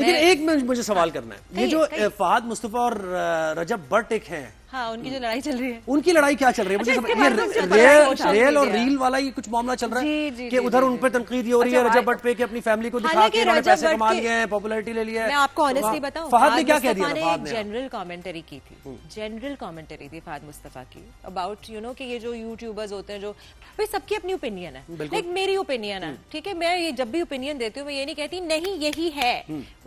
लेकिन एक मुझे सवाल करना है, ये जो फहद मुस्तफा और रजब भट्ट एक हैं, हाँ, उनकी जो लड़ाई चल रही है, उनकी लड़ाई क्या चल रही है? मुझे रियल और रील वाला ये कुछ मामला चल रहा है कि उधर उन पर तनकीद हो रही है रजब भट्ट पे कि अपनी फैमिली को दिखा के उन्होंने पैसे कमा लिए हैं, पॉपुलैरिटी ले लिया है। मैं आपको ऑनेस्टली बताऊं, फहद ने क्या कह दिया? जनरल कमेंटरी की थी, जनरल कमेंटरी थी फहद मुस्तफा की अबाउट कि ये जो यूट्यूबर्स होते हैं, जो भाई सबकी अपनी ओपिनियन है, लाइक मेरी ओपिनियन है, ठीक है, मैं ये जब भी ओपिनियन देती हूँ मैं ये नहीं कहती नहीं यही है,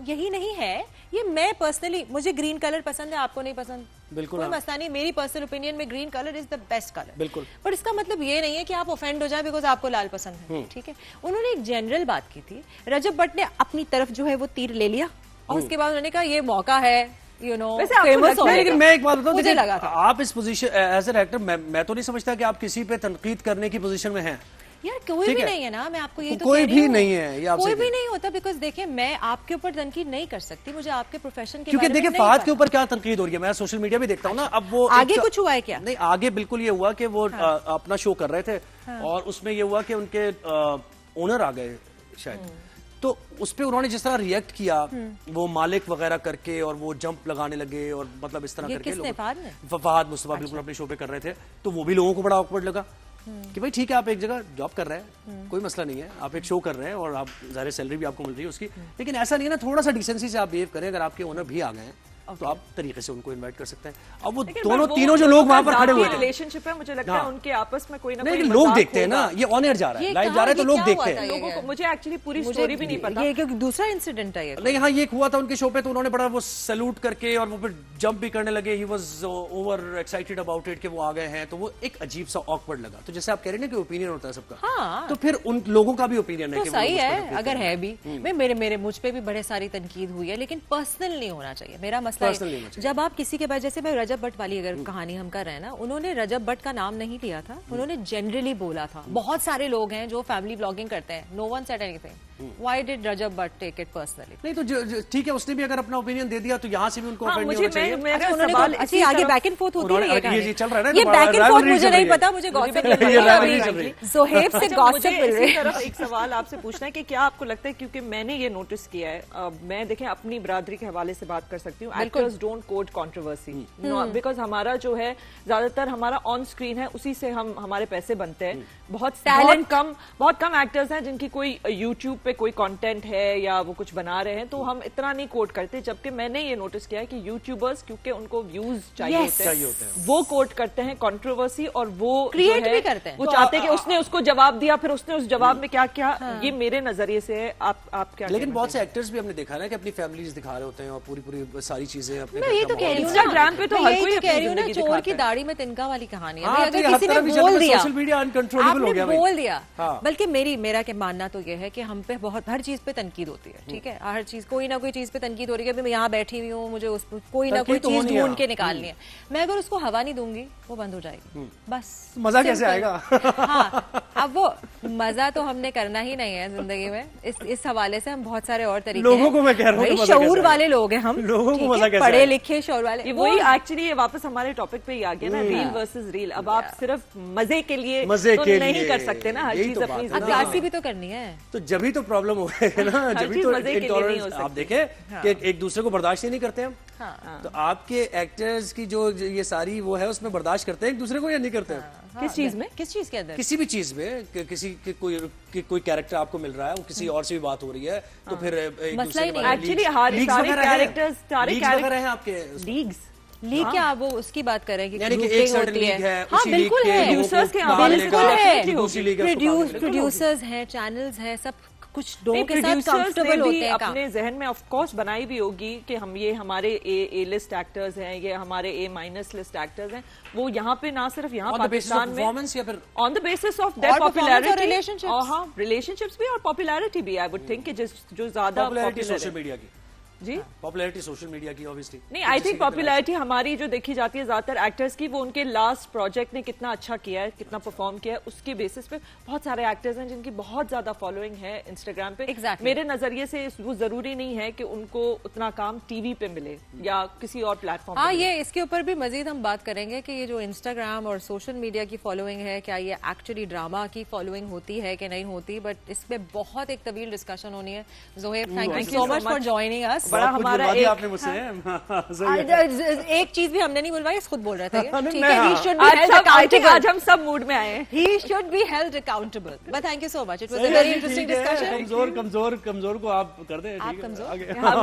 यही नहीं है, ये मैं पर्सनली, मुझे ग्रीन कलर पसंद है, आपको नहीं पसंद, बिल्कुल कोई मसला नहीं, मेरी पर्सनल ओपिनियन में green colour is the best colour, बिल्कुल, पर इसका मतलब ये नहीं है कि आप ऑफेंड हो जाए बिकॉज आपको लाल पसंद है, ठीक है। उन्होंने एक जनरल बात की थी, रजब भट्ट ने अपनी तरफ जो है वो तीर ले लिया और उसके बाद उन्होंने कहा ये मौका है, फेमस हो। लेकिन मैं एक बात बताऊं, मुझे लगा था आप इस पोजीशन एज एन एक्टर, मैं तो नहीं समझता कि आप किसी पे तनकीद करने की पोजीशन में हैं। यार कोई भी नहीं है ना, मैं आपको ये तो कोई भी नहीं है, ये कोई भी नहीं होता, बिकॉज देखिए मैं आपके ऊपर तनकीद नहीं कर सकती, मुझे आपके प्रोफेशन के क्योंकि देखिए फहद के ऊपर क्या तनकीद हो रही है, मैं सोशल मीडिया भी देखता हूँ ना, अब वो आगे कुछ हुआ है क्या? नहीं, आगे बिल्कुल ये हुआ कि वो अपना शो कर रहे थे और उसमें ये हुआ कि उनके ओनर आ गए शायद, तो उस पर उन्होंने जिस तरह रिएक्ट किया वो मालिक वगैरह करके और वो जंप लगाने लगे और मतलब इस तरह करके फहद मुस्तफा बिल्कुल अपने शो पे कर रहे थे, तो वो भी लोगों को बड़ा ऑकवर्ड लगा कि भाई ठीक है, आप एक जगह जॉब कर रहे हैं, कोई मसला नहीं है, आप एक शो कर रहे हैं और आप ज़ाहिर सैलरी भी आपको मिल रही है उसकी, लेकिन ऐसा नहीं है ना, थोड़ा सा डिसेंसी से आप बिहेव करें। अगर आपके ओनर भी आ गए हैं तो आप तरीके से उनको इन्वाइट कर सकते हैं। अब वो दोनों तीनों जो लोग वहां पर खड़े हुए थे, रिलेशनशिप है, मुझे लगता है उनके आपस में कोई ना कोई लोग देखते हैं ना, ये ऑन एयर जा रहा है, लाइव जा रहा है, तो लोग देखते हैं लोगों को। मुझे एक्चुअली पूरी स्टोरी भी नहीं पता, ये क्योंकि दूसरा इंसिडेंट है ये। नहीं, हाँ, ये हुआ था उनके शो पे, तो उन्होंने बड़ा वो सैल्यूट करके और वो फिर जंप भी करने लगे, he was over excited about it कि वो आ गए हैं, तो वो एक अजीब सा ऑकवर्ड लगा। तो जैसे आप कह रहे हैं ना कि ओपिनियन होता है सबका, तो फिर उन लोगों का भी ओपिनियन है कि सही है, अगर है भी, मेरे मुझ पे भी बड़े सारी तनकीद हुई है, लेकिन पर्सनल नहीं होना चाहिए। मेरा मसला जब आप किसी के बाद, जैसे मैं रजब भट्ट वाली अगर कहानी हम कर रहे हैं ना, उन्होंने रजब भट्ट का नाम नहीं लिया था, उन्होंने जनरली बोला था। बहुत सारे लोग हैं जो फैमिली ब्लॉगिंग करते हैं, no one said anything, why did Rajab Bhatt take it personally? नहीं तो ठीक है, उसने भी अगर अपना ओपिनियन दे दिया तो यहाँ से भी उनको ऑफेंड नहीं होना चाहिए। अच्छा, आगे बैक एंड फोर्थ होती है, ये चल रहा है ना, ये बैक एंड फोर्थ मुझे नहीं पता, मुझे गॉसिप ज़ोहैब से गॉसिप मिल रही है। एक सवाल आपसे पूछना है कि क्या आपको लगता है, क्योंकि मैंने ये नोटिस किया है, मैं देखें अपनी बिरादरी के हवाले से बात कर सकती हूँ, actors don't quote controversy, because हमारा जो है ज्यादातर हमारा ऑन स्क्रीन है, उसी से हमारे पैसे बनते हैं। बहुत कम एक्टर्स हैं जिनकी कोई यूट्यूब पे कोई कंटेंट है या वो कुछ बना रहे हैं, तो हम इतना नहीं कोट करते। जबकि मैंने ये नोटिस किया है कि यूट्यूबर्स, क्योंकि उनको व्यूज चाहिए होते हैं, वो कोट करते हैं कंट्रोवर्सी और वो क्रिएट भी करते हैं। वो चाहते हैं कि उसने उसको जवाब दिया, फिर उसने उस जवाब में क्या क्या, ये मेरे नजरिए से है। आप क्या? लेकिन बहुत से एक्टर्स भी हमने देखा ना कि अपनी फैमिलीज दिखा रहे होते हैं और पूरी सारी चीजें अपने इंस्टाग्राम पे तो हर कोई कह रही हूँ ना, चोर की दाढ़ी में तिनका वाली कहानी है। अगर किसी ने बोल दिया, सोशल मीडिया अनकंट्रोलेबल हो गया, बोल दिया। बल्कि मेरा क्या मानना तो ये है कि हम पे बहुत हर चीज पे तनकीद होती है, ठीक है, हर चीज कोई ना कोई चीज पे तनकीद हो रही है। मैं यहाँ बैठी हुई हूँ, मुझे उस कोई ना कोई चीज ढूंढ के निकालनी है, मैं अगर उसको हवा नहीं दूंगी वो बंद हो जाएगी, बस। मजा कैसे आएगा? हाँ, अब वो मजा तो हमने करना ही नहीं है जिंदगी में। इस हवाले से हम बहुत सारे और तरीके लोगों को मैं कह रहा हूँ, शऊर वाले लोग हैं हम, लोगों को मजा कैसे, पढ़े लिखे शऊर वाले। वही एक्चुअली ये वापस हमारे टॉपिक पे ही आ गया ना, रील वर्सेस रील। अब आप सिर्फ मजे के लिए तो नहीं कर सकते ना, हर चीज अपनी अक्लासी भी तो करनी है, तो जब ही तो प्रॉब्लम हो गई ना, जब ही तो इंटॉलरेंस। आप देखें कि एक दूसरे को बर्दाश्त ही नहीं करते हम, तो आपके एक्टर्स की जो ये सारी वो है उसमें बर्दाश्त करते हैं एक दूसरे को या नहीं करते हैं? किस चीज में? किस चीज के अंदर? किसी भी चीज में, किसी कोई कैरेक्टर आपको मिल रहा है, वो किसी और से भी बात हो रही है, तो फिर मसला ही नहीं। एक्चुअली सारे कैरेक्टर्स हैं आपके लीग क्या वो उसकी बात कर रहे हैं कि एक सर्टेन लीग है, हाँ बिल्कुल है, प्रोड्यूसर्स के प्रोड्यूसर्स हैं, चैनल्स हैं, सब कुछ लोगों के साथ कंफर्टेबल होते हैं। अपने जहन में ऑफ कोर्स बनाई भी होगी कि हम ये हमारे ए लिस्ट एक्टर्स हैं, ये हमारे A- लिस्ट एक्टर्स हैं, वो यहाँ पे ना सिर्फ यहाँ पाकिस्तान में on the basis of their popularity, relationships भी और पॉपुलैरिटी भी। आई वुड थिंक कि जो ज्यादा सोशल मीडिया की जी, पॉपुलैरिटी सोशल मीडिया की ऑब्वियसली नहीं, आई थिंक पॉपुलैरिटी हमारी जो देखी जाती है ज्यादातर एक्टर्स की, वो उनके लास्ट प्रोजेक्ट ने कितना अच्छा किया है, कितना परफॉर्म किया है, उसके बेसिस पे बहुत सारे एक्टर्स हैं जिनकी बहुत ज्यादा फॉलोइंग है इंस्टाग्राम पे। मेरे नजरिए से वो जरूरी नहीं है कि उनको उतना काम टीवी पे मिले या किसी और प्लेटफॉर्म। हाँ, ये इसके ऊपर भी मजीद हम बात करेंगे कि ये जो इंस्टाग्राम और सोशल मीडिया की फॉलोइंग है, क्या ये एक्चुअली ड्रामा की फॉलोइंग होती है कि नहीं होती, बट इस पे बहुत एक तवील डिस्कशन होनी है। Zohaib, thank you so much for joining us. बड़ा हमारा आपने मुझसे एक चीज भी हमने नहीं बुलवाई, खुद बोल रहे थे। ठीक है, आज हम सब मूड में आए हैं। He should be held accountable. But thank you so much. It was a very interesting discussion. कमजोर को आप कर दे। आप कमजोर?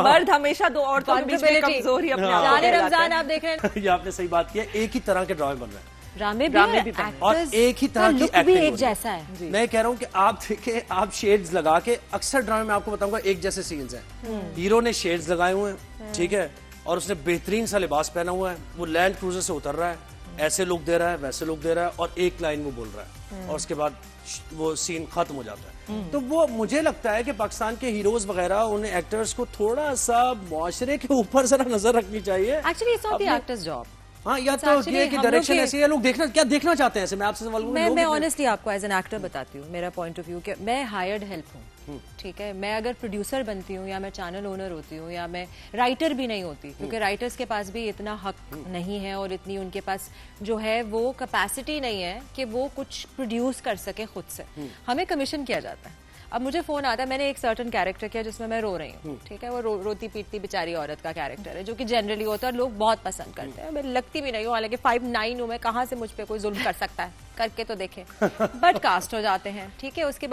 मर्द हमेशा दो औरतों के बीच में कमजोर ही अपने आप को रमजान आप देख रहे हैं। ये आपने सही बात की है, एक ही तरह के ड्रामे बन रहे हैं, ड्रामे भी और एक ही तरह की एक्टिंग भी एक जैसा है। मैं कह रहा हूँ कि आप देखें, आप शेड्स लगा के, अक्सर ड्रामे में आपको बताऊंगा एक जैसे सीन्स हैं, हीरो ने शेड्स लगाए हुए हैं, ठीक है, और उसने बेहतरीन सा लिबास पहना हुआ है, वो लैंड क्रूजर से उतर रहा है, ऐसे लुक दे रहा है, वैसे लुक दे रहा है, और एक लाइन वो बोल रहा है, और उसके बाद वो सीन खत्म हो जाता है। तो वो मुझे लगता है कि पाकिस्तान के हीरोज वगैरह, उन एक्टर्स को थोड़ा सा मुआशरे के ऊपर जरा नजर रखनी चाहिए। Actually it's not the actors job. हाँ, या तो ये कि डायरेक्शन ऐसी है, लोग देखना चाहते हैं ऐसे। मैं आपसे सवाल करूं, मैं ऑनेस्टली आपको एज एन एक्टर बताती हूँ मेरा पॉइंट ऑफ व्यू कि मैं हायर्ड हेल्प हूँ, ठीक है। मैं अगर प्रोड्यूसर बनती हूँ या मैं चैनल ओनर होती हूँ या मैं राइटर भी नहीं होती, क्योंकि राइटर्स के पास भी इतना हक नहीं है और इतनी उनके पास जो है वो कैपेसिटी नहीं है कि वो कुछ प्रोड्यूस कर सके खुद से। हमें कमीशन किया जाता है। अब मुझे फोन आता है, मैंने एक सर्टन कैरेक्टर किया जिसमें मैं रो रही हूँ, ठीक है, वो रोती पीटती बेचारी औरत का कैरेक्टर है, जो कि जनरली होता है और लोग बहुत पसंद करते हैं। मैं लगती भी नहीं हूँ, हालांकि 5'9" हूँ मैं, कहाँ से मुझ पे कोई जुल्म कर सकता है, करके तो देखे। बट कास्ट हो जाते हैं, ठीक है। उसके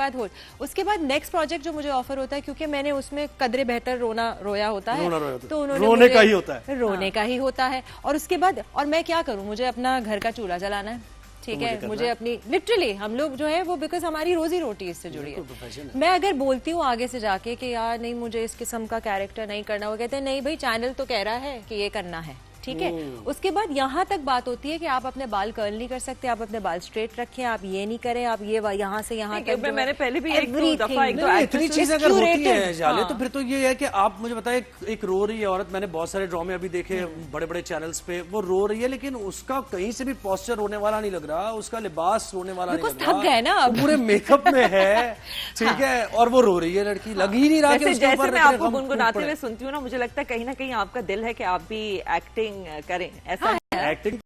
बाद नेक्स्ट प्रोजेक्ट जो मुझे ऑफर होता है, क्योंकि मैंने उसमें कदरे बेहतर रोया होता है, तो उन्होंने रोने का ही होता है, रोने का ही होता है। और उसके बाद और मैं क्या करूँ, मुझे अपना घर का चूल्हा जलाना है, ठीक है, मुझे अपनी लिटरली हम लोग जो है वो बिकॉज हमारी रोजी रोटी इससे जुड़ी है। मैं अगर बोलती हूँ आगे से जाके कि यार नहीं मुझे इस किस्म का कैरेक्टर नहीं करना, वो कहते हैं नहीं भाई चैनल तो कह रहा है कि ये करना है, ठीक है। उसके बाद यहाँ तक बात होती है कि आप अपने बाल कर्ल नहीं कर सकते, आप अपने बाल स्ट्रेट रखें, आप ये नहीं करें, आप ये यहाँ से यहाँ तक। मैंने पहले भी इतनी चीज अगर होती है जाले, तो फिर तो ये है कि आप मुझे बताएं, एक रो रही है औरत, मैंने बहुत सारे ड्रामे अभी देखे बड़े बड़े चैनल्स पे, वो रो रही है लेकिन उसका कहीं से भी पोस्चर रोने वाला नहीं लग रहा, उसका लिबास रोने वाला नहीं लग रहा, थक गए ना, पूरे मेकअप में है, ठीक है, और वो रो रही है लड़की, लग ही नहीं रहा कि उसके ऊपर। मैं आपको गुनगुनाते हुए सुनती हूँ ना, मुझे लगता है कहीं ना कहीं आपका दिल है कि आप भी एक्टिंग करें, ऐसा है? एक्टिंग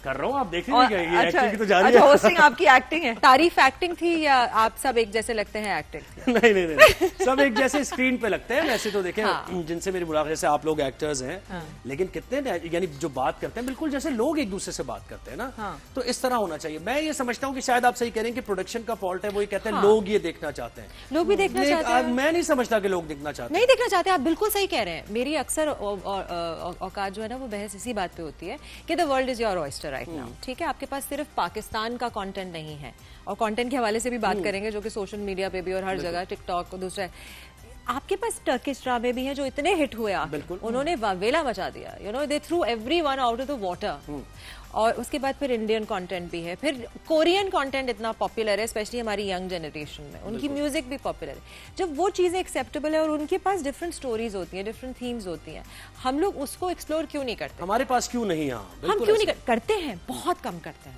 कर रहा हूँ, आप देख लीजिए, एक्टिंग तो जारी है। अच्छा, होस्टिंग आपकी एक्टिंग है? तारीफ एक्टिंग थी या आप सब एक जैसे लगते हैं एक्टिंग थी? नहीं, सब एक जैसे स्क्रीन पे लगते हैं वैसे तो। देखें जिनसे मेरी मुलाकात, जैसे आप लोग एक्टर्स हैं, लेकिन कितने यानी जो बात करते हैं बिल्कुल जैसे लोग एक दूसरे से बात करते हैं ना, तो इस तरह होना चाहिए। मैं ये समझता हूँ कि शायद आप सही कह रहे हैं कि प्रोडक्शन का फॉल्ट है, वो ये कहते हैं लोग ये देखना चाहते हैं, लोग भी देखना चाहते हैं। मैं नहीं समझता कि लोग देखना चाहते, नहीं देखना चाहते। आप बिल्कुल सही कह रहे हैं। मेरी अक्सर औकात जो है ना वो बहस इसी बात पे होती है कि the world is your oyster right now, ठीक है। आपके पास सिर्फ पाकिस्तान का कंटेंट नहीं है, और कंटेंट के हवाले से भी बात करेंगे जो कि सोशल मीडिया पे भी और हर जगह, टिकटॉक, दूसरा आपके पास टर्किश ड्रामे भी हैं जो इतने हिट हुए, उन्होंने वावेला मचा दिया, you know, they through everyone out of the water. और उसके बाद फिर इंडियन कंटेंट भी है, फिर कोरियन कंटेंट इतना पॉपुलर है, स्पेशली हमारी यंग जनरेशन में, उनकी म्यूजिक भी पॉपुलर है। जब वो चीजें एक्सेप्टेबल है और उनके पास डिफरेंट स्टोरीज होती हैं, डिफरेंट थीम्स होती हैं, हम लोग उसको एक्सप्लोर क्यों नहीं करते? हमारे पास क्यों नहीं? हम क्यों नहीं करते हैं? बहुत कम करते हैं।